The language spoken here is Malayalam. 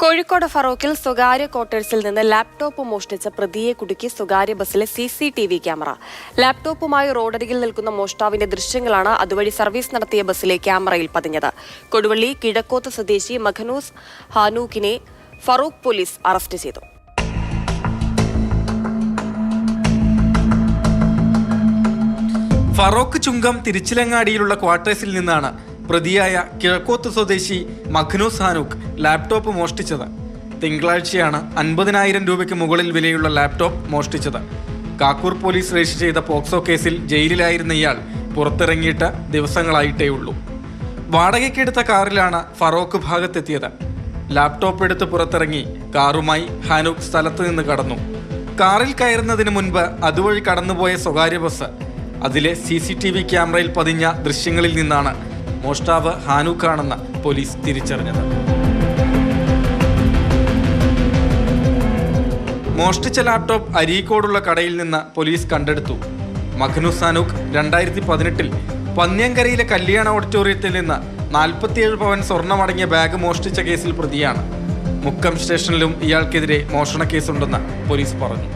കോഴിക്കോട് ഫറോക്കിൽ സ്വകാര്യ ക്വാർട്ടേഴ്സിൽ നിന്ന് ലാപ്ടോപ്പ് മോഷ്ടിച്ച പ്രതിയെ കുടുക്കി സ്വകാര്യ ബസ്സിലെ CCTV ക്യാമറ. ലാപ്ടോപ്പുമായി റോഡരികിൽ നിൽക്കുന്ന മോഷ്ടാവിന്റെ ദൃശ്യങ്ങളാണ് അതുവഴി സർവീസ് നടത്തിയ ബസ്സിലെ ക്യാമറയിൽ പതിഞ്ഞത്. കൊടുവള്ളി കിഴക്കോത്ത് സ്വദേശി മഖനൂസ് ഹാനൂക്കിനെ ഫറൂഖ് പോലീസ് അറസ്റ്റ് ചെയ്തു. ഫറോക്ക് ചുങ്കം തിരുച്ചിലങ്ങാടിയിലുള്ള ക്വാർട്ടേഴ്സിൽ നിന്നാണ് പ്രതിയായ കിഴക്കോത്ത് സ്വദേശി മഖനൂസ് ഹാനൂക്ക് ലാപ്ടോപ്പ് മോഷ്ടിച്ചത്. തിങ്കളാഴ്ചയാണ് 50,000 രൂപയ്ക്ക് മുകളിൽ വിലയുള്ള ലാപ്ടോപ്പ് മോഷ്ടിച്ചത്. കാക്കൂർ പോലീസ് രജിസ്റ്റർ ചെയ്ത പോക്സോ കേസിൽ ജയിലിലായിരുന്ന ഇയാൾ പുറത്തിറങ്ങിയിട്ട് ദിവസങ്ങളായിട്ടേ ഉള്ളൂ. വാടകയ്ക്കെടുത്ത കാറിലാണ് ഫറോക്ക് ഭാഗത്തെത്തിയത്. ലാപ്ടോപ്പ് എടുത്ത് പുറത്തിറങ്ങി കാറുമായി ഹാനൂക്ക് സ്ഥലത്ത് നിന്ന് കടന്നു. കാറിൽ കയറുന്നതിന് മുൻപ് അതുവഴി കടന്നുപോയ സ്വകാര്യ ബസ്, അതിലെ CCTV ക്യാമറയിൽ പതിഞ്ഞ ദൃശ്യങ്ങളിൽ നിന്നാണ് മോഷ്ടാവ് ഹാനൂക്കാണെന്ന് പോലീസ് തിരിച്ചറിഞ്ഞത്. മോഷ്ടിച്ച ലാപ്ടോപ്പ് അരീക്കോടുള്ള കടയിൽ നിന്ന് പോലീസ് കണ്ടെടുത്തു. മഖനൂസ് ഹാനൂക്ക് 2018-ൽ പന്ന്യങ്കരയിലെ കല്യാണ ഓഡിറ്റോറിയത്തിൽ നിന്ന് 47 പവൻ സ്വർണ്ണമടങ്ങിയ ബാഗ് മോഷ്ടിച്ച കേസിൽ പ്രതിയാണ്. മുക്കം സ്റ്റേഷനിലും ഇയാൾക്കെതിരെ മോഷണ കേസുണ്ടെന്ന് പോലീസ് പറഞ്ഞു.